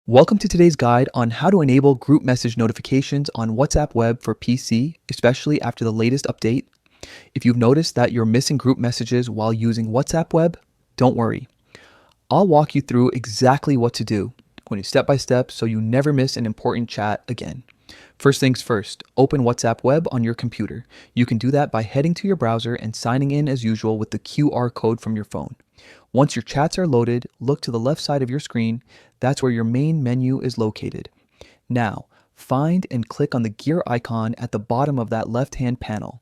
Welcome to today's guide on how to enable group message notifications on WhatsApp Web for PC, especially after the latest update. If you've noticed that you're missing group messages while using WhatsApp Web, don't worry. I'll walk you through exactly what to do, going step by step so you never miss an important chat again. First things first, open WhatsApp Web on your computer. You can do that by heading to your browser and signing in as usual with the QR code from your phone. Once your chats are loaded, look to the left side of your screen. That's where your main menu is located. Now, find and click on the gear icon at the bottom of that left-hand panel.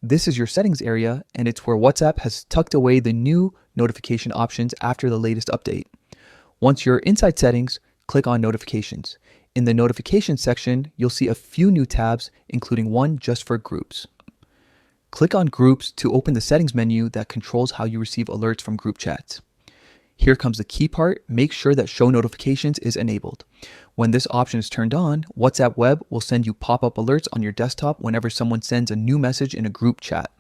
This is your settings area, and it's where WhatsApp has tucked away the new notification options after the latest update. Once you're inside settings, click on notifications. In the notifications section, you'll see a few new tabs, including one just for groups. Click on Groups to open the settings menu that controls how you receive alerts from group chats. Here comes the key part. Make sure that Show Notifications is enabled. When this option is turned on, WhatsApp Web will send you pop-up alerts on your desktop whenever someone sends a new message in a group chat.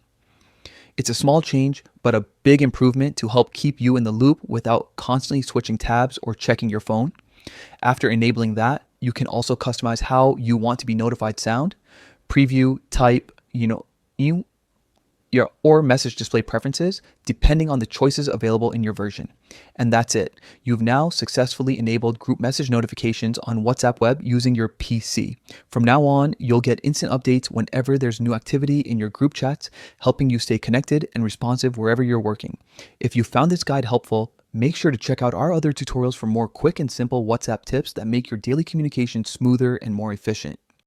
It's a small change, but a big improvement to help keep you in the loop without constantly switching tabs or checking your phone. After enabling that, you can also customize how you want to be notified sound, preview, type, or message display preferences, depending on the choices available in your version. And that's it. You've now successfully enabled group message notifications on WhatsApp Web using your PC. From now on, you'll get instant updates whenever there's new activity in your group chats, helping you stay connected and responsive wherever you're working. If you found this guide helpful, make sure to check out our other tutorials for more quick and simple WhatsApp tips that make your daily communication smoother and more efficient.